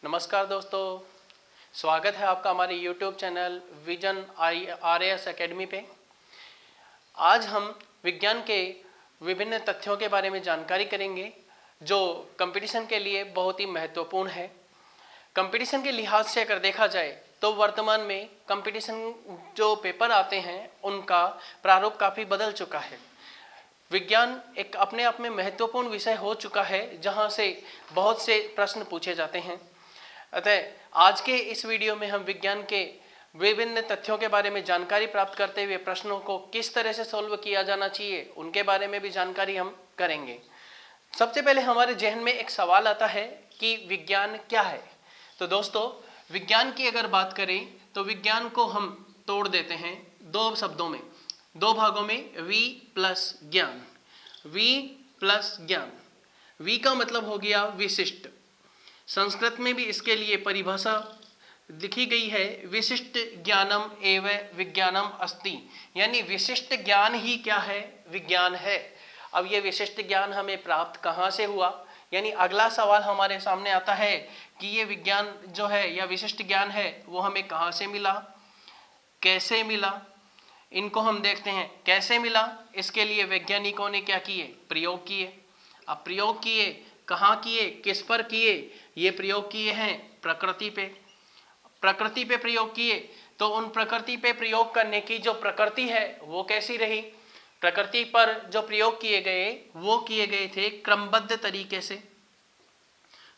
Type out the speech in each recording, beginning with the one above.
नमस्कार दोस्तों, स्वागत है आपका हमारे YouTube channel vision RAS academy पे। आज हम विज्ञान के विभिन्न तथ्यों के बारे में जानकारी करेंगे जो कंपटीशन के लिए बहुत ही महत्वपूर्ण है। कंपटीशन के लिहाज से अगर देखा जाए तो वर्तमान में कंपटीशन जो पेपर आते हैं उनका प्रारूप काफ़ी बदल चुका है। विज्ञान एक अपने आप में महत्वपूर्ण विषय हो चुका है जहाँ से बहुत से प्रश्न पूछे जाते हैं। अतः आज के इस वीडियो में हम विज्ञान के विभिन्न तथ्यों के बारे में जानकारी प्राप्त करते हुए प्रश्नों को किस तरह से सॉल्व किया जाना चाहिए उनके बारे में भी जानकारी हम करेंगे। सबसे पहले हमारे जहन में एक सवाल आता है कि विज्ञान क्या है। तो दोस्तों, विज्ञान की अगर बात करें तो विज्ञान को हम तोड़ देते हैं दो शब्दों में, दो भागों में, वी प्लस ज्ञान। वी प्लस ज्ञान, वी का मतलब हो गया विशिष्ट। संस्कृत में भी इसके लिए परिभाषा लिखी गई है, विशिष्ट ज्ञानम एव विज्ञानम अस्ति, यानी विशिष्ट ज्ञान ही क्या है, विज्ञान है। अब ये विशिष्ट ज्ञान हमें प्राप्त कहाँ से हुआ, यानी अगला सवाल हमारे सामने आता है कि ये विज्ञान जो है या विशिष्ट ज्ञान है वो हमें कहाँ से मिला, कैसे मिला। इनको हम देखते हैं कैसे मिला। इसके लिए वैज्ञानिकों ने क्या किए, प्रयोग किए। अब प्रयोग किए, कहाँ किए, किस पर किए, ये प्रयोग किए हैं प्रकृति पे। प्रकृति पे प्रयोग किए तो उन प्रकृति पे प्रयोग करने की जो प्रकृति है वो कैसी रही। प्रकृति पर जो प्रयोग किए गए वो किए गए थे क्रमबद्ध तरीके से।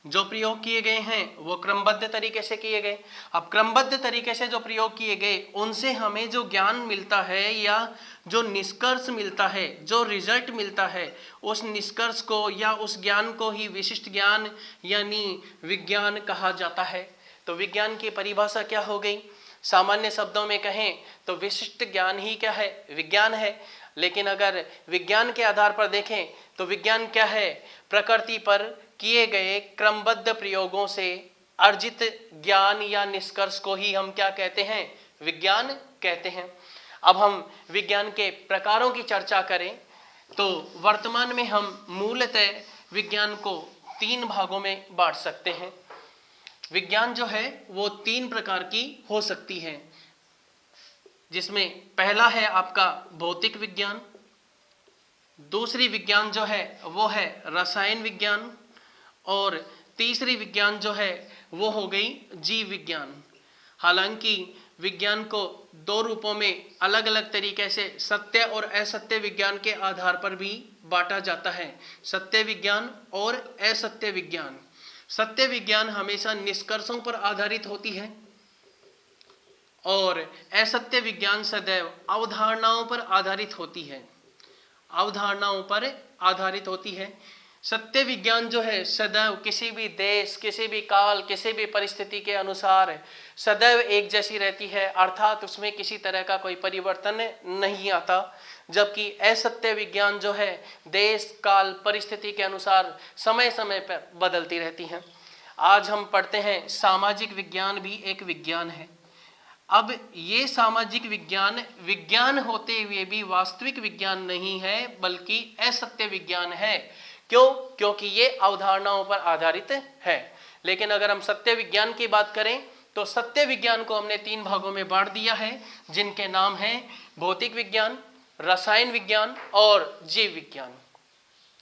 जो प्रयोग किए गए हैं वो क्रमबद्ध तरीके से किए गए। अब क्रमबद्ध तरीके से जो प्रयोग किए गए उनसे हमें जो ज्ञान मिलता है या जो निष्कर्ष मिलता है, जो रिजल्ट मिलता है, उस निष्कर्ष को या उस ज्ञान को ही विशिष्ट ज्ञान यानी विज्ञान कहा जाता है। तो विज्ञान की परिभाषा क्या हो गई, सामान्य शब्दों में कहें तो विशिष्ट ज्ञान ही क्या है, विज्ञान है। लेकिन अगर विज्ञान के आधार पर देखें तो विज्ञान क्या है, प्रकृति पर किए गए क्रमबद्ध प्रयोगों से अर्जित ज्ञान या निष्कर्ष को ही हम क्या कहते हैं, विज्ञान कहते हैं। अब हम विज्ञान के प्रकारों की चर्चा करें तो वर्तमान में हम मूलतः विज्ञान को तीन भागों में बांट सकते हैं। विज्ञान जो है वो तीन प्रकार की हो सकती है, जिसमें पहला है आपका भौतिक विज्ञान, दूसरी विज्ञान जो है वो है रसायन विज्ञान, और तीसरी विज्ञान जो है वो हो गई जीव विज्ञान। हालांकि विज्ञान को दो रूपों में अलग अलग तरीके से सत्य और असत्य विज्ञान के आधार पर भी बांटा जाता है, सत्य विज्ञान और असत्य विज्ञान। सत्य विज्ञान हमेशा निष्कर्षों पर आधारित होती है और असत्य विज्ञान सदैव अवधारणाओं पर आधारित होती है, अवधारणाओं पर आधारित होती है। सत्य विज्ञान जो है सदैव किसी भी देश, किसी भी काल, किसी भी परिस्थिति के अनुसार सदैव एक जैसी रहती है, अर्थात उसमें किसी तरह का कोई परिवर्तन नहीं आता। जबकि असत्य विज्ञान जो है देश, काल, परिस्थिति के अनुसार समय समय पर बदलती रहती है। आज हम पढ़ते हैं सामाजिक विज्ञान भी एक विज्ञान है। अब ये सामाजिक विज्ञान विज्ञान होते हुए भी वास्तविक विज्ञान नहीं है, बल्कि असत्य विज्ञान है। क्यों? क्योंकि ये अवधारणाओं पर आधारित है। लेकिन अगर हम सत्य विज्ञान की बात करें तो सत्य विज्ञान को हमने तीन भागों में बांट दिया है, जिनके नाम हैं भौतिक विज्ञान, रसायन विज्ञान और जीव विज्ञान।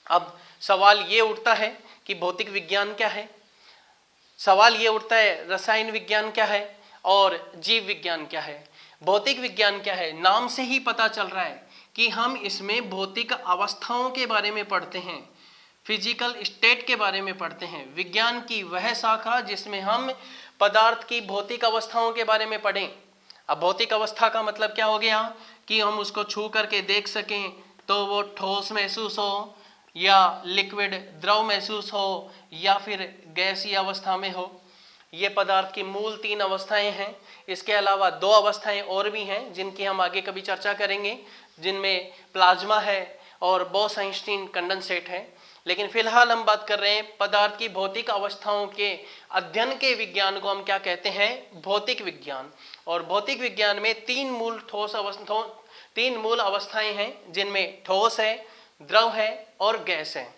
अब सवाल ये उठता है कि भौतिक विज्ञान क्या है, सवाल ये उठता है रसायन विज्ञान क्या है और जीव विज्ञान क्या है। भौतिक विज्ञान क्या है, नाम से ही पता चल रहा है कि हम इसमें भौतिक अवस्थाओं के बारे में पढ़ते हैं, फिजिकल स्टेट के बारे में पढ़ते हैं। विज्ञान की वह शाखा जिसमें हम पदार्थ की भौतिक अवस्थाओं के बारे में पढ़ें। अब भौतिक अवस्था का मतलब क्या हो गया कि हम उसको छू करके देख सकें, तो वो ठोस महसूस हो या लिक्विड द्रव महसूस हो या फिर गैसीय अवस्था में हो। ये पदार्थ की मूल तीन अवस्थाएं हैं। इसके अलावा दो अवस्थाएं और भी हैं जिनकी हम आगे कभी चर्चा करेंगे, जिनमें प्लाज्मा है और बोस-आइंस्टीन कंडेंसेट है। लेकिन फिलहाल हम बात कर रहे हैं पदार्थ की भौतिक अवस्थाओं के अध्ययन के विज्ञान को हम क्या कहते हैं, भौतिक विज्ञान। और भौतिक विज्ञान में तीन मूल अवस्थाएं हैं, जिनमें ठोस है, द्रव है और गैस है।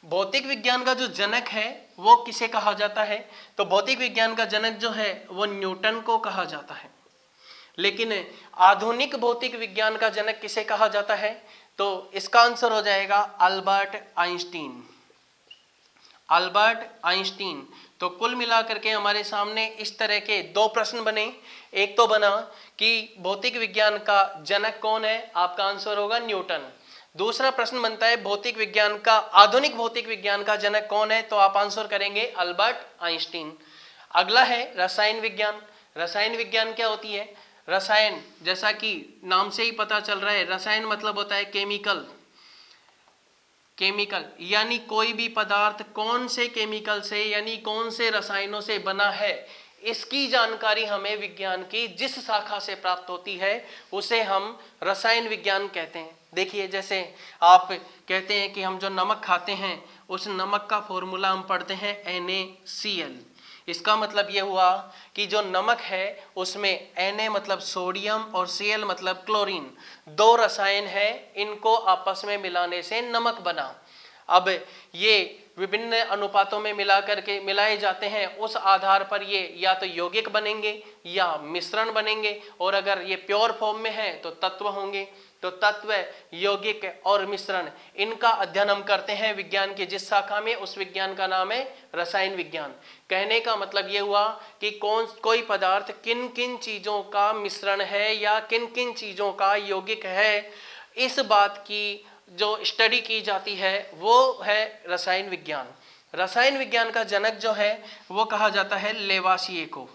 भौतिक विज्ञान का जो जनक है वो किसे कहा जाता है? तो भौतिक विज्ञान का जनक जो है वो न्यूटन को कहा जाता है। लेकिन आधुनिक भौतिक विज्ञान का जनक किसे कहा जाता है? तो इसका आंसर हो जाएगा अल्बर्ट आइंस्टीन। Albert Einstein. तो कुल मिलाकर के हमारे सामने इस तरह के दो प्रश्न बने। एक तो बना कि भौतिक विज्ञान का जनक कौन है, आपका आंसर होगा न्यूटन। दूसरा प्रश्न बनता है भौतिक विज्ञान का, आधुनिक भौतिक विज्ञान का जनक कौन है, तो आप आंसर करेंगे अल्बर्ट आइंस्टीन। अगला है रसायन विज्ञान। रसायन विज्ञान क्या होती है? रसायन, जैसा कि नाम से ही पता चल रहा है, रसायन मतलब होता है केमिकल। केमिकल यानी कोई भी पदार्थ कौन से केमिकल से यानी कौन से रसायनों से बना है, इसकी जानकारी हमें विज्ञान की जिस शाखा से प्राप्त होती है उसे हम रसायन विज्ञान कहते हैं। देखिए, जैसे आप कहते हैं कि हम जो नमक खाते हैं उस नमक का फॉर्मूला हम पढ़ते हैं NaCl। इसका मतलब ये हुआ कि जो नमक है उसमें Na मतलब सोडियम और Cl मतलब क्लोरीन, दो रसायन है, इनको आपस में मिलाने से नमक बना। अब ये विभिन्न अनुपातों में मिलाए जाते हैं, उस आधार पर ये या तो यौगिक बनेंगे या मिश्रण बनेंगे, और अगर ये प्योर फॉर्म में है तो तत्व होंगे। तो तत्व, यौगिक और मिश्रण, इनका अध्ययन हम करते हैं विज्ञान की जिस शाखा में, उस विज्ञान का नाम है रसायन विज्ञान। कहने का मतलब ये हुआ कि कोई पदार्थ किन किन चीजों का मिश्रण है या किन किन चीजों का यौगिक है, इस बात की जो स्टडी की जाती है वो है रसायन विज्ञान। रसायन विज्ञान का जनक जो है वो कहा जाता है लेवासिए को।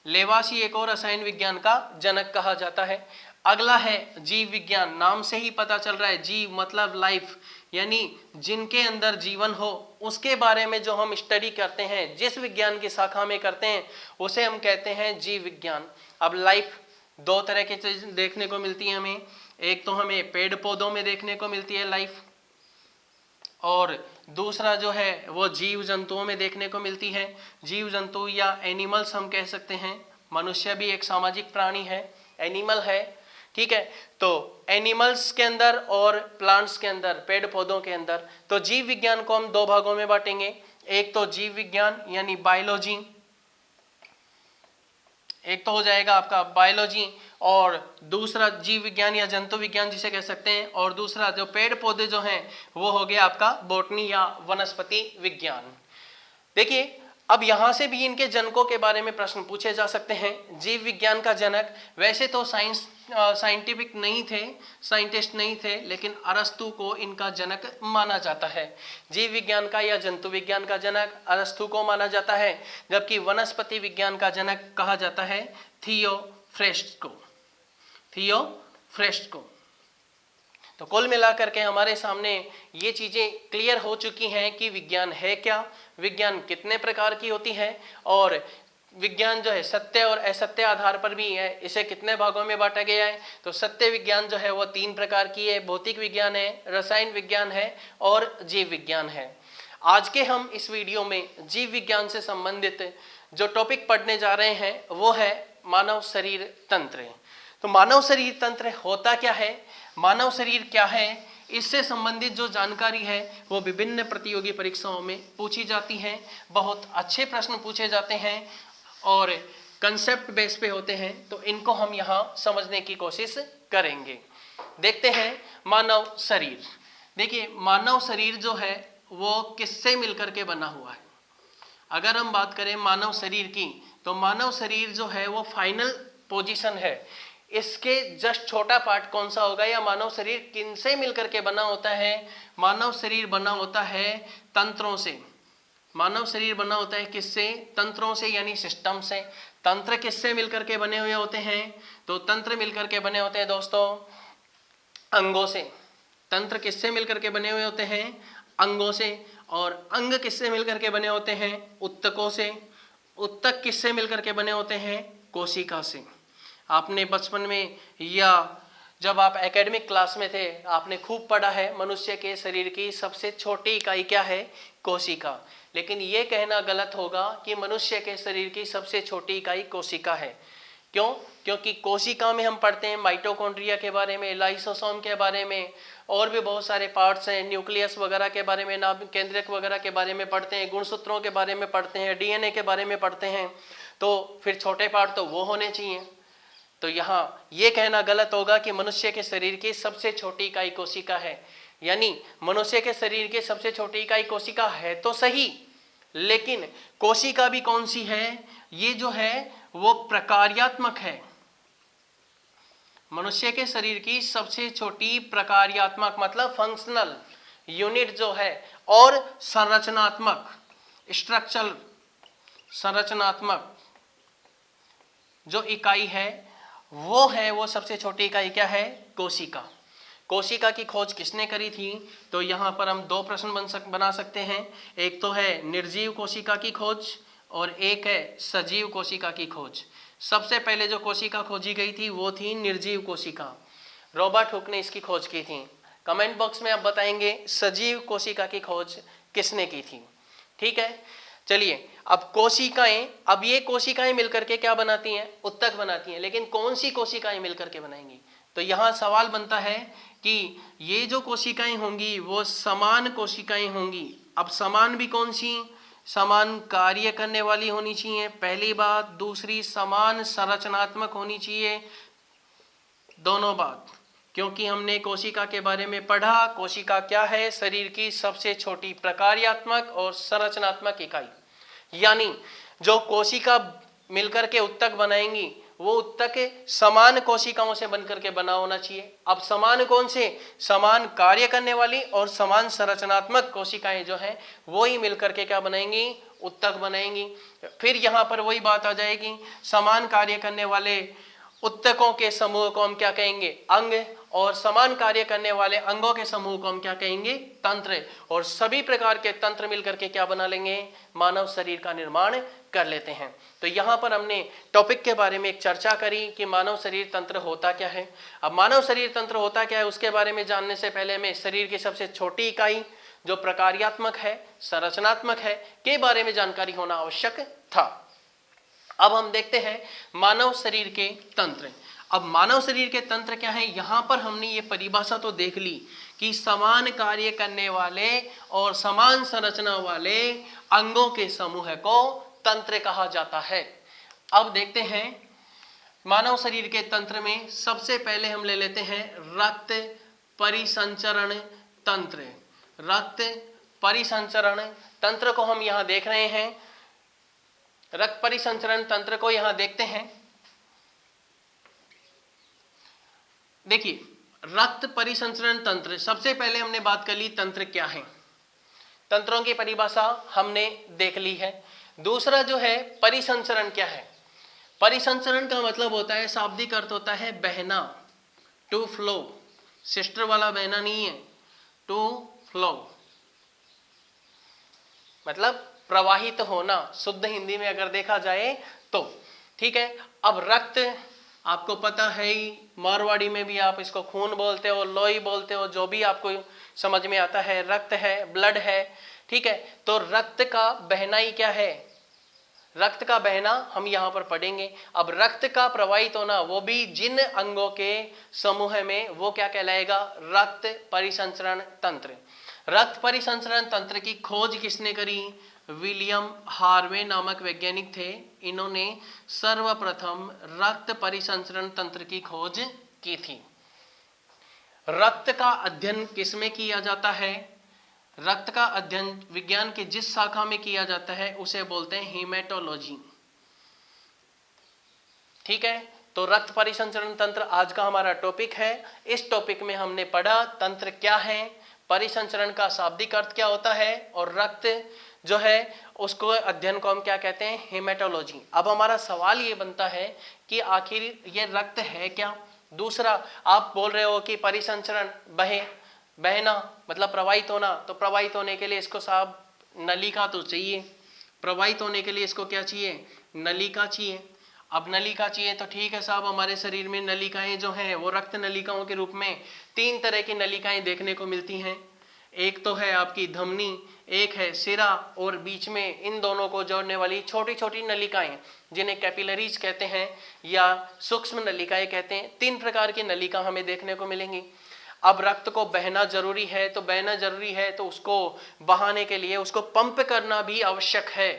लेवासिए को रसायन विज्ञान का जनक कहा जाता है। अगला है जीव विज्ञान। नाम से ही पता चल रहा है, जीव मतलब लाइफ, यानी जिनके अंदर जीवन हो उसके बारे में जो हम स्टडी करते हैं, जिस विज्ञान की शाखा में करते हैं उसे हम कहते हैं जीव विज्ञान। अब लाइफ दो तरह की चीज देखने को मिलती है हमें। एक तो हमें पेड़ पौधों में देखने को मिलती है लाइफ, और दूसरा जो है वो जीव जंतुओं में देखने को मिलती है। जीव जंतु या एनिमल्स हम कह सकते हैं। मनुष्य भी एक सामाजिक प्राणी है, एनिमल है, ठीक है। तो एनिमल्स के अंदर और प्लांट्स के अंदर, पेड़ पौधों के अंदर। तो जीव विज्ञान को हम दो भागों में बांटेंगे। एक तो जीव विज्ञान यानी बायोलॉजी, एक तो हो जाएगा आपका बायोलॉजी, और दूसरा जीव विज्ञान या जंतु विज्ञान जिसे कह सकते हैं, और दूसरा जो पेड़ पौधे जो हैं वो हो गया आपका बॉटनी या वनस्पति विज्ञान। देखिए, अब यहाँ से भी इनके जनकों के बारे में प्रश्न पूछे जा सकते हैं। जीव विज्ञान का जनक वैसे तो साइंटिफिक नहीं थे, साइंटिस्ट नहीं थे, लेकिन अरस्तु को इनका जनक माना जाता है। जीव विज्ञान का या जंतु विज्ञान का जनक अरस्तु को माना जाता है, जबकि वनस्पति विज्ञान का जनक कहा जाता है थियोफ्रेस्ट को। थियोफ्रेस्ट को। तो कुल मिलाकर के हमारे सामने ये चीजें क्लियर हो चुकी हैं कि विज्ञान है क्या, विज्ञान कितने प्रकार की होती है, और विज्ञान जो है सत्य और असत्य आधार पर भी है। इसे कितने भागों में बांटा गया है? तो सत्य विज्ञान जो है वो तीन प्रकार की है, भौतिक विज्ञान है, रसायन विज्ञान है और जीव विज्ञान है। आज के हम इस वीडियो में जीव विज्ञान से संबंधित जो टॉपिक पढ़ने जा रहे हैं वो है मानव शरीर तंत्र। तो मानव शरीर तंत्र होता क्या है, मानव शरीर क्या है, इससे संबंधित जो जानकारी है वो विभिन्न प्रतियोगी परीक्षाओं में पूछी जाती है। बहुत अच्छे प्रश्न पूछे जाते हैं और कंसेप्ट बेस पे होते हैं, तो इनको हम यहाँ समझने की कोशिश करेंगे। देखते हैं मानव शरीर। देखिए, मानव शरीर जो है वो किससे मिलकर के बना हुआ है। अगर हम बात करें मानव शरीर की, तो मानव शरीर जो है वो फाइनल पोजीशन है। इसके जस्ट छोटा पार्ट कौन सा होगा, या मानव शरीर किनसे मिलकर के बना होता है? मानव शरीर बना होता है तंत्रों से। मानव शरीर बना होता है किससे? तंत्रों से, यानी सिस्टम से। तंत्र किससे मिलकर के बने हुए होते हैं? तो तंत्र मिलकर के बने होते हैं दोस्तों अंगों से। तंत्र किससे मिलकर के बने हुए होते हैं? अंगों से। और अंग किससे मिलकर के बने होते हैं? उत्तकों से। उत्तक किससे मिलकर के बने होते हैं? कोशिका से। आपने बचपन में या जब आप एकेडमिक क्लास में थे आपने खूब पढ़ा है मनुष्य के शरीर की सबसे छोटी इकाई क्या है? कोशिका। लेकिन ये कहना गलत होगा कि मनुष्य के शरीर की सबसे छोटी इकाई कोशिका है। क्यों? क्योंकि कोशिका में हम पढ़ते हैं माइटोकॉन्ड्रिया के बारे में, लाइसोसोम के बारे में, और भी बहुत सारे पार्ट्स हैं, न्यूक्लियस वगैरह के बारे में, नाभिक केंद्रक वगैरह के बारे में पढ़ते हैं, गुणसूत्रों के बारे में पढ़ते हैं, डीएनए के बारे में पढ़ते हैं, तो फिर छोटे पार्ट तो वो होने चाहिए। तो यहाँ ये कहना गलत होगा कि मनुष्य के शरीर की सबसे छोटी इकाई कोशिका है, यानी मनुष्य के शरीर की सबसे छोटी इकाई कोशिका है तो सही, लेकिन कोशिका भी कौन सी है, ये जो है वो प्रकार्यात्मक है। मनुष्य के शरीर की सबसे छोटी प्रकार्यात्मक मतलब फंक्शनल यूनिट जो है, और संरचनात्मक स्ट्रक्चरल संरचनात्मक जो इकाई है वो सबसे छोटी इकाई क्या है, कोशिका। कोशिका की खोज किसने करी थी, तो यहाँ पर हम दो प्रश्न बना सकते हैं। एक तो है निर्जीव कोशिका की खोज और एक है सजीव कोशिका की खोज। सबसे पहले जो कोशिका खोजी गई थी वो थी निर्जीव कोशिका, रॉबर्ट हुक ने इसकी खोज की थी। कमेंट बॉक्स में आप बताएंगे सजीव कोशिका की खोज किसने की थी। ठीक है, चलिए अब कोशिकाएं, अब ये कोशिकाएं मिलकर के क्या बनाती हैं, उत्तक बनाती हैं, लेकिन कौन सी कोशिकाएं मिलकर के बनाएंगी, तो यहाँ सवाल बनता है कि ये जो कोशिकाएं होंगी वो समान कोशिकाएं होंगी। अब समान भी कौन सी, समान कार्य करने वाली होनी चाहिए, पहली बात। दूसरी, समान संरचनात्मक होनी चाहिए, दोनों बात, क्योंकि हमने कोशिका के बारे में पढ़ा। कोशिका क्या है, शरीर की सबसे छोटी प्रकार्यात्मक और संरचनात्मक इकाई, यानी जो कोशिका मिलकर के उत्तक बनाएंगी वो उत्तक समान कोशिकाओं से बनकर के बना होना चाहिए। अब समान कौन से, समान कार्य करने वाली और समान संरचनात्मक कोशिकाएं जो हैं वो ही मिलकर के क्या बनाएंगी, उत्तक बनाएंगी। फिर यहाँ पर वही बात आ जाएगी, समान कार्य करने वाले उत्तकों के समूह को हम क्या कहेंगे, अंग, और समान कार्य करने वाले अंगों के समूह को हम क्या कहेंगे, तंत्र। और सभी प्रकार के तंत्र मिलकर के क्या बना लेंगे, मानव शरीर का निर्माण कर लेते हैं। तो यहाँ पर हमने टॉपिक के बारे में एक चर्चा करी कि मानव शरीर तंत्र होता क्या है। अब मानव शरीर तंत्र होता क्या है उसके बारे में जानने से पहले हमें शरीर की सबसे छोटी इकाई जो प्रकार्यात्मक है, संरचनात्मक है, के बारे में जानकारी होना आवश्यक था। अब हम देखते हैं मानव शरीर के तंत्र। अब मानव शरीर के तंत्र क्या है, यहाँ पर हमने ये परिभाषा तो देख ली कि समान कार्य करने वाले और समान संरचना वाले अंगों के समूह को तंत्र कहा जाता है। अब देखते हैं मानव शरीर के तंत्र में सबसे पहले हम ले लेते हैं रक्त परिसंचरण तंत्र। रक्त परिसंचरण तंत्र को हम यहाँ देख रहे हैं, रक्त परिसंचरण तंत्र को यहाँ देखते हैं। देखिए रक्त परिसंचरण तंत्र, सबसे पहले हमने बात कर ली तंत्र क्या है, तंत्रों की परिभाषा हमने देख ली है। दूसरा जो है परिसंचरण क्या है, परिसंचरण का मतलब होता है, शाब्दिक अर्थ होता है बहना, टू फ्लो, सिस्टर वाला बहना नहीं है, टू फ्लो मतलब प्रवाहित होना, शुद्ध हिंदी में अगर देखा जाए तो। ठीक है, अब रक्त आपको पता है ही, मारवाड़ी में भी आप इसको खून बोलते हो, लोई बोलते हो, जो भी आपको समझ में आता है, रक्त है, ब्लड है। ठीक है, तो रक्त का बहना ही क्या है, रक्त का बहना हम यहाँ पर पढ़ेंगे। अब रक्त का प्रवाहित होना वो भी जिन अंगों के समूह में, वो क्या कहलाएगा, रक्त परिसंचरण तंत्र। रक्त परिसंचरण तंत्र की खोज किसने करी, विलियम हार्वे नामक वैज्ञानिक थे, इन्होंने सर्वप्रथम रक्त परिसंचरण तंत्र की खोज की थी। रक्त का अध्ययन किसमें किया जाता है, रक्त का अध्ययन विज्ञान की जिस शाखा में किया जाता है उसे बोलते हैं हेमेटोलॉजी। ठीक है, तो रक्त परिसंचरण तंत्र आज का हमारा टॉपिक है। इस टॉपिक में हमने पढ़ा तंत्र क्या है, परिसंचरण का शाब्दिक अर्थ क्या होता है, और रक्त जो है उसको अध्ययन को हम क्या कहते हैं, हेमेटोलॉजी। अब हमारा सवाल ये बनता है कि आखिर ये रक्त है क्या। दूसरा, आप बोल रहे हो कि परिसंचरण बहना मतलब प्रवाहित होना, तो प्रवाहित होने के लिए इसको साहब नलिका तो चाहिए, प्रवाहित होने के लिए इसको क्या चाहिए, नलिका चाहिए। अब नलिका चाहिए तो ठीक है साहब, हमारे शरीर में नलिकाएं जो हैं वो रक्त नलिकाओं के रूप में 3 तरह की नलिकाएं देखने को मिलती हैं। एक तो है आपकी धमनी, एक है सिरा, और बीच में इन दोनों को जोड़ने वाली छोटी छोटी नलिकाएं जिन्हें कैपिलरीज कहते हैं या सूक्ष्म नलिकाएं कहते हैं। 3 प्रकार की नलिका हमें देखने को मिलेंगी। अब रक्त को बहना जरूरी है, तो बहना जरूरी है तो उसको बहाने के लिए उसको पंप करना भी आवश्यक है।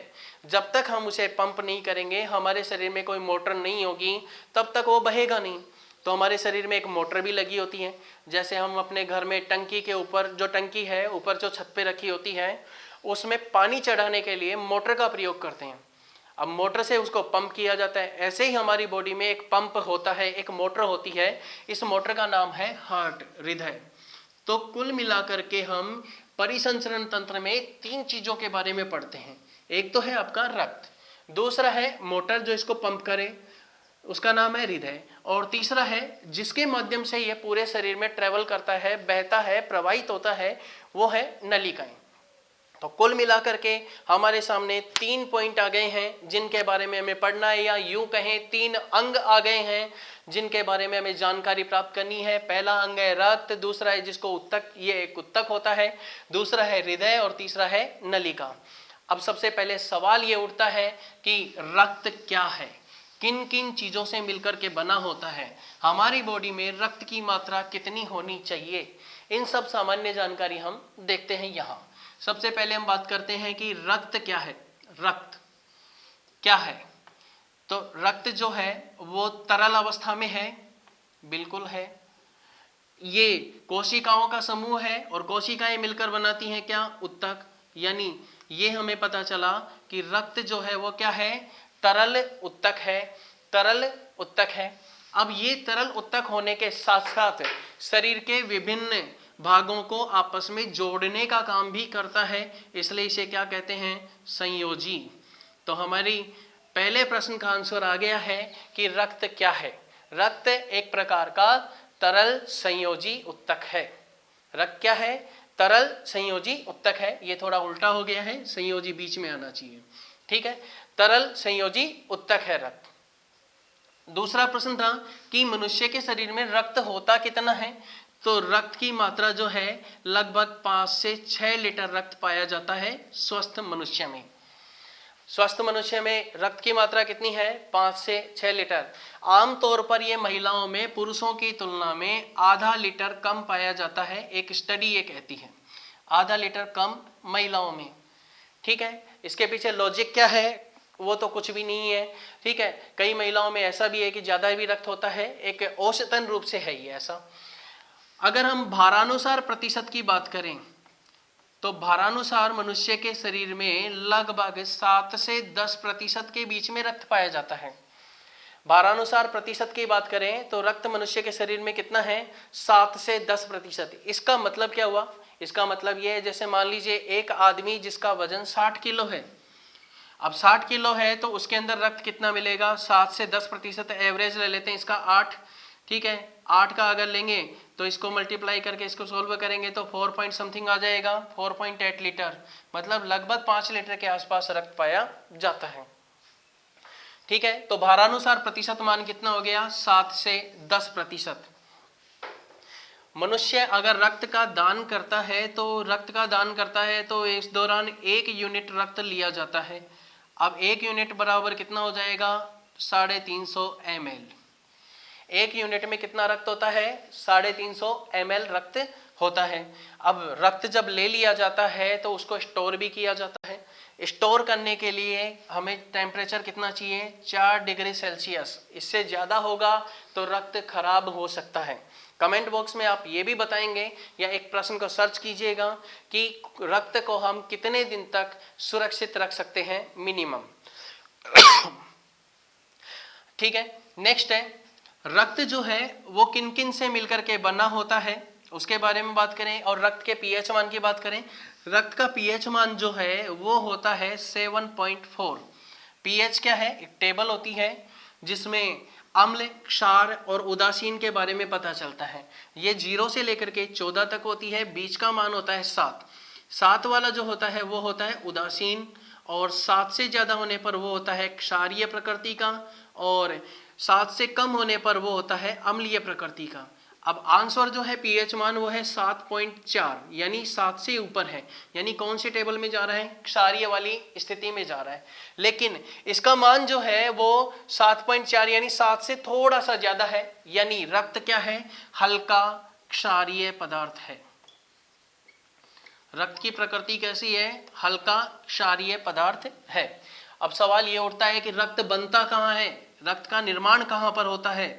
जब तक हम उसे पंप नहीं करेंगे, हमारे शरीर में कोई मोटर नहीं होगी, तब तक वो बहेगा नहीं। तो हमारे शरीर में एक मोटर भी लगी होती है। जैसे हम अपने घर में टंकी के ऊपर, जो टंकी है ऊपर जो छत पे रखी होती है, उसमें पानी चढ़ाने के लिए मोटर का प्रयोग करते हैं। अब मोटर से उसको पंप किया जाता है। ऐसे ही हमारी बॉडी में एक पंप होता है, एक मोटर होती है। इस मोटर का नाम है हार्ट, हृदय। तो कुल मिलाकर के हम परिसंचरण तंत्र में 3 चीजों के बारे में पढ़ते हैं। एक तो है आपका रक्त, दूसरा है मोटर जो इसको पंप करे, उसका नाम है हृदय, और तीसरा है जिसके माध्यम से ये पूरे शरीर में ट्रेवल करता है, बहता है, प्रवाहित होता है, वो है नलिकाएं। तो कुल मिलाकर के हमारे सामने 3 पॉइंट आ गए हैं जिनके बारे में हमें पढ़ना है, या यूं कहें 3 अंग आ गए हैं जिनके बारे में हमें जानकारी प्राप्त करनी है। पहला अंग है रक्त, दूसरा है जिसको उत्तक, ये एक उत्तक होता है, दूसरा है हृदय, और तीसरा है नलिका। अब सबसे पहले सवाल ये उठता है कि रक्त क्या है, किन किन चीजों से मिलकर के बना होता है, हमारी बॉडी में रक्त की मात्रा कितनी होनी चाहिए, इन सब सामान्य जानकारी हम देखते हैं यहाँ। सबसे पहले हम बात करते हैं कि रक्त क्या है। रक्त क्या है? तो रक्त जो है वो तरल अवस्था में है, बिल्कुल है। ये कोशिकाओं का समूह है और कोशिकाएं मिलकर बनाती हैं क्या? उत्तक। यानी ये हमें पता चला कि रक्त जो है वो क्या है? तरल उत्तक है, तरल उत्तक है। अब ये तरल उत्तक होने के साथ साथ शरीर के विभिन्न भागों को आपस में जोड़ने का काम भी करता है, इसलिए इसे क्या कहते हैं? संयोजी। तो हमारी पहले प्रश्न का आंसर आ गया है कि रक्त क्या है। रक्त एक प्रकार का तरल संयोजी उत्तक है। रक्त क्या है? तरल संयोजी उत्तक है। ये थोड़ा उल्टा हो गया है, संयोजी बीच में आना चाहिए, ठीक है। तरल संयोजी उत्तक है रक्त। दूसरा प्रश्न था कि मनुष्य के शरीर में रक्त होता कितना है। तो रक्त की मात्रा जो है लगभग 5 से 6 लीटर रक्त पाया जाता है स्वस्थ मनुष्य में। स्वस्थ मनुष्य में रक्त की मात्रा कितनी है? 5 से 6 लीटर। आमतौर पर यह महिलाओं में पुरुषों की तुलना में आधा लीटर कम पाया जाता है। एक स्टडी ये कहती है आधा लीटर कम महिलाओं में, ठीक है। इसके पीछे लॉजिक क्या है वो तो कुछ भी नहीं है, ठीक है। कई महिलाओं में ऐसा भी है कि ज्यादा भी रक्त होता है, एक औसतन रूप से है ये ऐसा। अगर हम भारानुसार प्रतिशत की बात करें तो भारानुसार मनुष्य के शरीर में लगभग 7 से 10% के बीच में रक्त पाया जाता है। भारानुसार प्रतिशत की बात करें तो रक्त मनुष्य के शरीर में कितना है? 7 से 10%। इसका मतलब क्या हुआ? इसका मतलब यह है जैसे मान लीजिए एक आदमी जिसका वजन 60 किलो है, अब 60 किलो है तो उसके अंदर रक्त कितना मिलेगा? 7 से 10% एवरेज ले लेते हैं इसका 8, ठीक है। 8 का अगर लेंगे तो इसको मल्टीप्लाई करके इसको सोल्व करेंगे तो 4 पॉइंट समथिंग आ जाएगा, 4.8 लीटर, मतलब लगभग 5 लीटर के आसपास रक्त पाया जाता है, ठीक है। तो भारानुसार प्रतिशत मान कितना हो गया? 7 से 10%। मनुष्य अगर रक्त का दान करता है तो इस दौरान 1 यूनिट रक्त लिया जाता है। अब 1 यूनिट बराबर कितना हो जाएगा? 350 ml। 1 यूनिट में कितना रक्त होता है? 350 ml रक्त होता है। अब रक्त जब ले लिया जाता है तो उसको स्टोर भी किया जाता है। स्टोर करने के लिए हमें टेम्परेचर कितना चाहिए? 4 डिग्री सेल्सियस। इससे ज़्यादा होगा तो रक्त खराब हो सकता है। कमेंट बॉक्स में आप ये भी बताएंगे या एक प्रश्न को सर्च कीजिएगा कि रक्त को हम कितने दिन तक सुरक्षित रख सकते हैं मिनिमम, ठीक है। नेक्स्ट है रक्त जो है वो किन किन से मिलकर के बना होता है उसके बारे में बात करें। और रक्त के पीएच मान की बात करें, रक्त का पीएच मान जो है वो होता है 7.4। पीएच क्या है? एक टेबल होती है जिसमें अम्ल, क्षार और उदासीन के बारे में पता चलता है। ये 0 से लेकर के 14 तक होती है। बीच का मान होता है 7। 7 वाला जो होता है वो होता है उदासीन, और 7 से ज़्यादा होने पर वो होता है क्षारीय प्रकृति का, और 7 से कम होने पर वो होता है अम्लीय प्रकृति का। अब आंसर जो है पीएच मान वो है 7.4, यानी 7 से ऊपर है, यानी कौन से टेबल में जा रहा है, क्षारीय वाली स्थिति में जा रहा है। लेकिन इसका मान जो है वो 7.4 यानी 7 से थोड़ा सा ज्यादा है, यानी रक्त क्या है, हल्का क्षारीय पदार्थ है। रक्त की प्रकृति कैसी है, हल्का क्षारीय पदार्थ है। अब सवाल ये उठता है कि रक्त बनता कहाँ है, रक्त का निर्माण कहाँ पर होता है।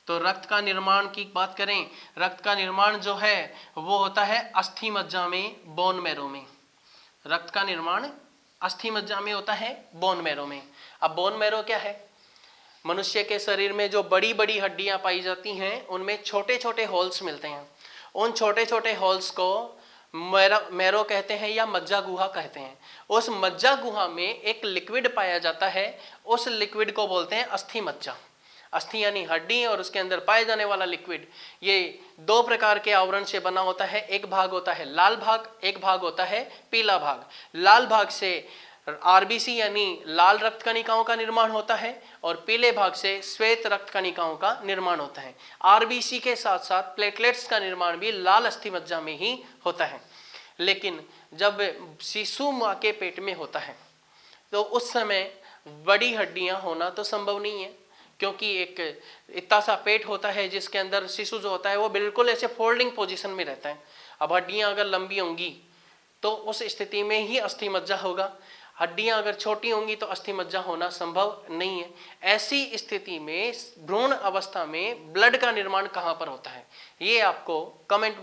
तो रक्त का निर्माण की बात करें, रक्त का निर्माण जो है वो होता है अस्थि मज्जा में, बोन मैरो में। रक्त का निर्माण अस्थि मज्जा में होता है, बोन मैरो में। अब बोन मैरो क्या है, मनुष्य के शरीर में जो बड़ी बड़ी हड्डियां पाई जाती हैं उनमें छोटे छोटे होल्स मिलते हैं। उन छोटे छोटे होल्स को मैरो कहते हैं या मज्जा गुहा कहते हैं। उस मज्जा गुहा में एक लिक्विड पाया जाता है, उस लिक्विड को बोलते हैं अस्थि मज्जा। अस्थि यानी हड्डी और उसके अंदर पाए जाने वाला लिक्विड, ये दो प्रकार के आवरण से बना होता है। एक भाग होता है लाल भाग, एक भाग होता है पीला भाग। लाल भाग से आरबीसी यानी लाल रक्त कणिकाओं का निर्माण होता है और पीले भाग से श्वेत रक्त कणिकाओं का निर्माण होता है। आरबीसी के साथ साथ प्लेटलेट्स का निर्माण भी लाल अस्थि मज्जा में ही होता है। लेकिन जब शिशु माँ के पेट में होता है तो उस समय बड़ी हड्डियां होना तो संभव नहीं है, क्योंकि एक इतना सा पेट होता है जिसके अंदर शिशु जो होता है वो बिल्कुल ऐसे फोल्डिंग पोजीशन में रहता है। अब हड्डियां अगर लंबी होंगी तो उस स्थिति में ही अस्थि मज्जा होगा, हड्डियां अगर छोटी होंगी तो अस्थि मज्जा होना संभव नहीं है। ऐसी स्थिति में भ्रूण अवस्था में ब्लड का निर्माण कहाँ पर होता है, ये आपको कमेंट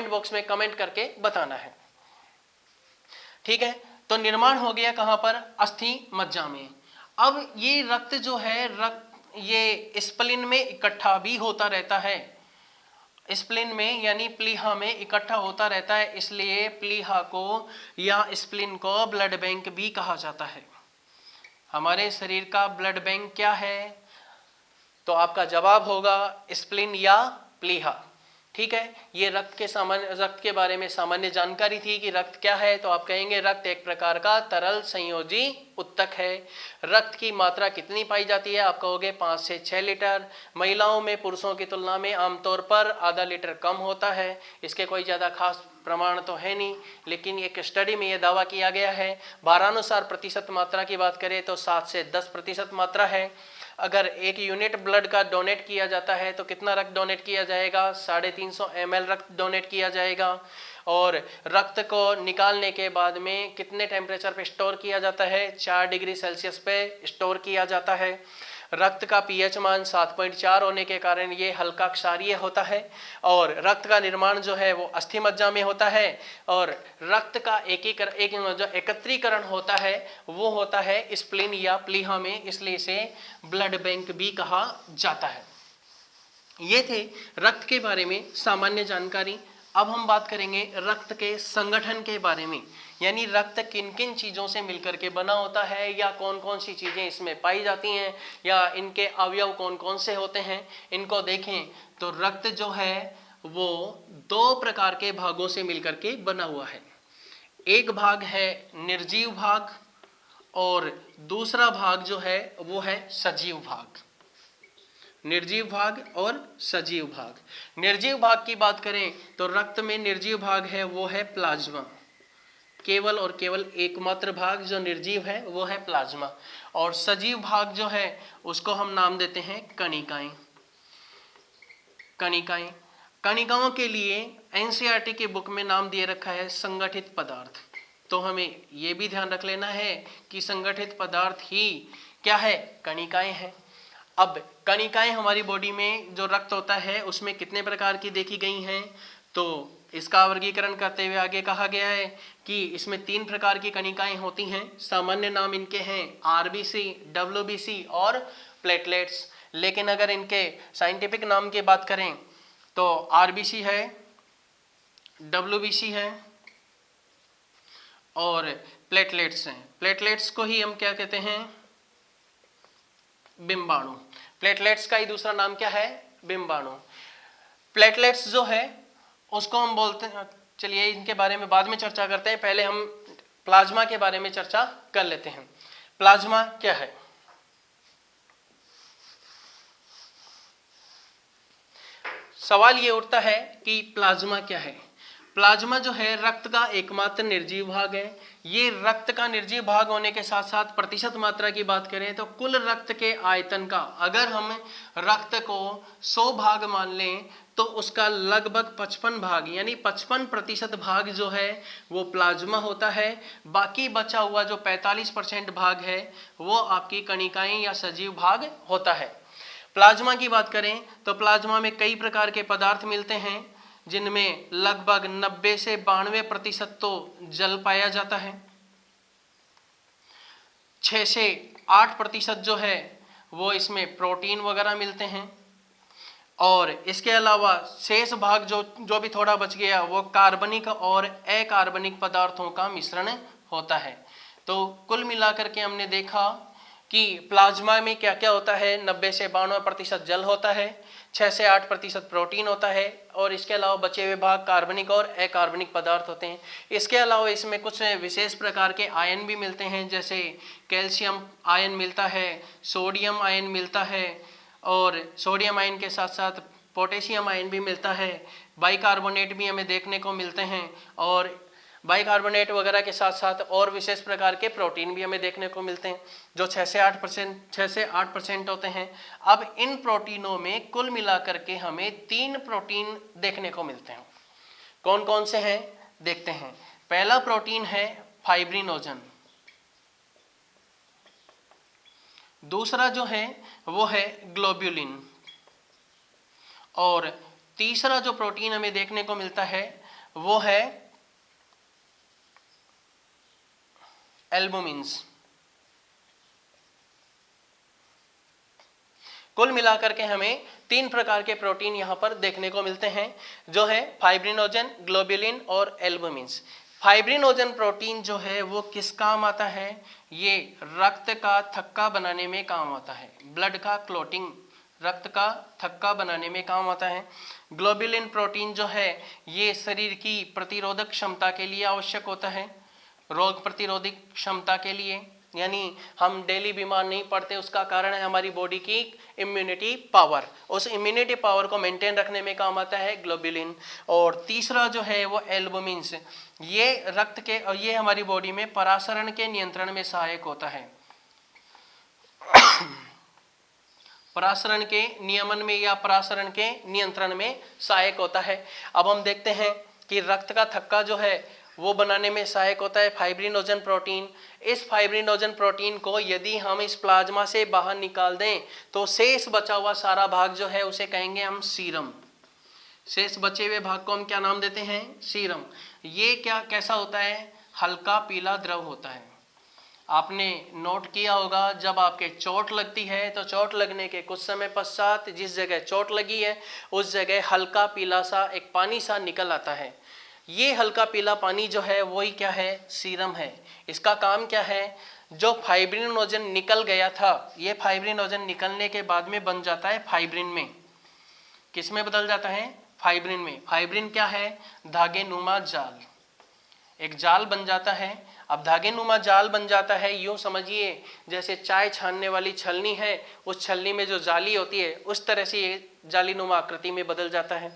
बॉक्स में कमेंट करके बताना है। ठीक है, तो निर्माण हो गया कहाँ पर, अस्थि मज्जा में। अब ये रक्त जो है, रक्त ये स्प्लीन में इकट्ठा भी होता रहता है। स्प्लीन में यानी प्लीहा में इकट्ठा होता रहता है, इसलिए प्लीहा को या स्प्लीन को ब्लड बैंक भी कहा जाता है। हमारे शरीर का ब्लड बैंक क्या है, तो आपका जवाब होगा स्प्लीन या प्लीहा। ठीक है, ये रक्त के बारे में सामान्य जानकारी थी कि रक्त क्या है। तो आप कहेंगे रक्त एक प्रकार का तरल संयोजी उत्तक है। रक्त की मात्रा कितनी पाई जाती है, आप कहोगे 5 से 6 लीटर। महिलाओं में पुरुषों की तुलना में आमतौर पर आधा लीटर कम होता है। इसके कोई ज़्यादा खास प्रमाण तो है नहीं, लेकिन एक स्टडी में यह दावा किया गया है। भारानुसार प्रतिशत मात्रा की बात करें तो 7 से 10% मात्रा है। अगर 1 यूनिट ब्लड का डोनेट किया जाता है तो कितना रक्त डोनेट किया जाएगा, 350 ml रक्त डोनेट किया जाएगा। और रक्त को निकालने के बाद में कितने टेम्परेचर पे स्टोर किया जाता है, 4 डिग्री सेल्सियस पे स्टोर किया जाता है। रक्त का पीएच मान 7.4 होने के कारण ये हल्का क्षारीय होता है। और रक्त का निर्माण जो है वो अस्थि मज्जा में होता है। और रक्त का जो एकत्रीकरण होता है वो होता है स्प्लीन या प्लीहा में, इसलिए इसे ब्लड बैंक भी कहा जाता है। ये थे रक्त के बारे में सामान्य जानकारी। अब हम बात करेंगे रक्त के संगठन के बारे में, यानी रक्त किन किन चीज़ों से मिलकर के बना होता है या कौन कौन सी चीज़ें इसमें पाई जाती हैं या इनके अवयव कौन कौन से होते हैं, इनको देखें। तो रक्त जो है वो 2 प्रकार के भागों से मिलकर के बना हुआ है। एक भाग है निर्जीव भाग और दूसरा भाग जो है वो है सजीव भाग। निर्जीव भाग और सजीव भाग। निर्जीव भाग की बात करें तो रक्त में निर्जीव भाग है वो है प्लाज्मा। केवल और केवल एकमात्र भाग जो निर्जीव है वो है प्लाज्मा। और सजीव भाग जो है उसको हम नाम देते हैं कणिकाएं। कणिकाओं के लिए एनसीईआरटी की बुक में नाम दिए रखा है संगठित पदार्थ। तो हमें ये भी ध्यान रख लेना है कि संगठित पदार्थ ही क्या है, कणिकाएं हैं। अब कणिकाएं हमारी बॉडी में जो रक्त होता है उसमें कितने प्रकार की देखी गई हैं, तो इसका वर्गीकरण करते हुए आगे कहा गया है कि इसमें 3 प्रकार की कणिकाएं होती हैं। सामान्य नाम इनके हैं आरबीसी, डब्ल्यूबीसी और प्लेटलेट्स। लेकिन अगर इनके साइंटिफिक नाम की बात करें तो आरबीसी है, डब्ल्यूबीसी है और प्लेटलेट्स हैं। प्लेटलेट्स को ही हम क्या कहते हैं, बिंबाणु। प्लेटलेट्स का ही दूसरा नाम क्या है, बिंबाणु। प्लेटलेट्स जो है उसको हम बोलते हैं, चलिए इनके बारे में बाद में चर्चा करते हैं, पहले हम प्लाज्मा के बारे में चर्चा कर लेते हैं। प्लाज्मा क्या है? सवाल ये उठता है कि प्लाज्मा क्या है। प्लाज्मा जो है रक्त का एकमात्र निर्जीव भाग है। ये रक्त का निर्जीव भाग होने के साथ साथ प्रतिशत मात्रा की बात करें तो कुल रक्त के आयतन का, अगर हम रक्त को 100 भाग मान लें तो उसका लगभग 55 भाग यानी 55% भाग जो है वो प्लाज्मा होता है। बाकी बचा हुआ जो 45% भाग है वो आपकी कणिकाएं या सजीव भाग होता है। प्लाज्मा की बात करें तो प्लाज्मा में कई प्रकार के पदार्थ मिलते हैं, जिनमें लगभग 90 से 92% तो जल पाया जाता है। 6 से 8% जो है वो इसमें प्रोटीन वगैरह मिलते हैं, और इसके अलावा शेष भाग जो भी थोड़ा बच गया वो कार्बनिक और अकार्बनिक पदार्थों का मिश्रण होता है। तो कुल मिलाकर के हमने देखा कि प्लाज्मा में क्या क्या होता है। 90 से 92% जल होता है, 6 से 8% प्रोटीन होता है, और इसके अलावा बचे हुए भाग कार्बनिक और अकार्बनिक पदार्थ होते हैं। इसके अलावा इसमें कुछ विशेष प्रकार के आयन भी मिलते हैं, जैसे कैल्शियम आयन मिलता है, सोडियम आयन मिलता है, और सोडियम आयन के साथ साथ पोटेशियम आयन भी मिलता है। बाइकार्बोनेट भी हमें देखने को मिलते हैं, और बाइकार्बोनेट वगैरह के साथ साथ और विशेष प्रकार के प्रोटीन भी हमें देखने को मिलते हैं, जो 6 से 8% होते हैं। अब इन प्रोटीनों में कुल मिलाकर के हमें 3 प्रोटीन देखने को मिलते हैं। कौन कौन से हैं देखते हैं। पहला प्रोटीन है फाइब्रिनोजन, दूसरा जो है वो है ग्लोब्यूलिन, और तीसरा जो प्रोटीन हमें देखने को मिलता है वो है एल्बुमिन्स। कुल मिलाकर के हमें 3 प्रकार के प्रोटीन यहाँ पर देखने को मिलते हैं, जो है फाइब्रिनोजन, ग्लोब्यूलिन और एल्बुमिन्स। फाइब्रिनोजन प्रोटीन जो है वो किस काम आता है, ये रक्त का थक्का बनाने में काम आता है, ब्लड का क्लोटिंग, रक्त का थक्का बनाने में काम आता है। ग्लोब्यूलिन प्रोटीन जो है ये शरीर की प्रतिरोधक क्षमता के लिए आवश्यक होता है, रोग प्रतिरोधक क्षमता के लिए, यानी हम डेली बीमार नहीं पड़ते, उसका कारण है हमारी बॉडी की इम्यूनिटी पावर। उस इम्यूनिटी पावर को मेंटेन रखने में काम आता है ग्लोब्यूलिन। और तीसरा जो है वो एल्बुमिन्स, ये रक्त के और ये हमारी बॉडी में परासरण के नियंत्रण में सहायक होता है, परासरण के नियमन में या परासरण के नियंत्रण में सहायक होता है। अब हम देखते हैं कि रक्त का थक्का जो है वो बनाने में सहायक होता है फाइब्रिनोजन प्रोटीन। इस फाइब्रिनोजन प्रोटीन को यदि हम इस प्लाज्मा से बाहर निकाल दें तो शेष बचा हुआ सारा भाग जो है उसे कहेंगे हम सीरम। शेष बचे हुए भाग को हम क्या नाम देते हैं, सीरम। ये कैसा होता है, हल्का पीला द्रव होता है। आपने नोट किया होगा जब आपके चोट लगती है तो चोट लगने के कुछ समय पश्चात जिस जगह चोट लगी है उस जगह हल्का पीला सा एक पानी सा निकल आता है। ये हल्का पीला पानी जो है वही क्या है, सीरम है। इसका काम क्या है, जो फाइब्रिनोजन निकल गया था ये फाइब्रिनोजन निकलने के बाद में बन जाता है फाइब्रिन में। किस में बदल जाता है, फाइब्रिन में। फाइब्रिन क्या है, धागे नुमा जाल, एक जाल बन जाता है। अब धागे नुमा जाल बन जाता है, यूं समझिए जैसे चाय छानने वाली छलनी है, उस छलनी में जो जाली होती है उस तरह से ये जाली नुमा आकृति में बदल जाता है।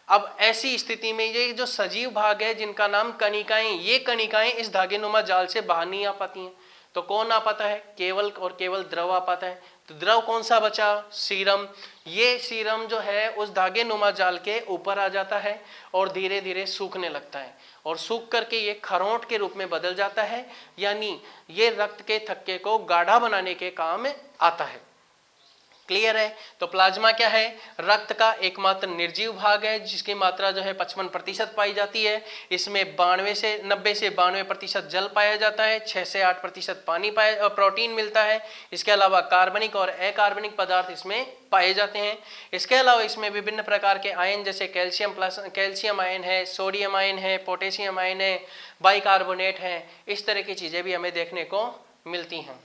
अब ऐसी स्थिति में ये जो सजीव भाग है जिनका नाम कणिकाएं, ये कणिकाएं इस धागे नुमा जाल से बाहर नहीं आ पाती हैं। तो कौन आ पाता है, केवल और केवल द्रव आ पाता है। तो द्रव कौन सा बचा, सीरम। ये सीरम जो है उस धागे नुमा जाल के ऊपर आ जाता है और धीरे धीरे सूखने लगता है, और सूख करके ये खरोंट के रूप में बदल जाता है, यानी ये रक्त के थक्के को गाढ़ा बनाने के काम आता है। क्लियर है। तो प्लाज्मा क्या है, रक्त का एकमात्र निर्जीव भाग है जिसकी मात्रा जो है 55% पाई जाती है। इसमें 90 से 92% जल पाया जाता है, 6 से 8% प्रोटीन मिलता है। इसके अलावा कार्बनिक और अकार्बनिक पदार्थ इसमें पाए जाते हैं। इसके अलावा इसमें विभिन्न प्रकार के आयन जैसे कैल्शियम आयन है, सोडियम आयन है, पोटेशियम आयन है, बाइकार्बोनेट है, इस तरह की चीज़ें भी हमें देखने को मिलती हैं।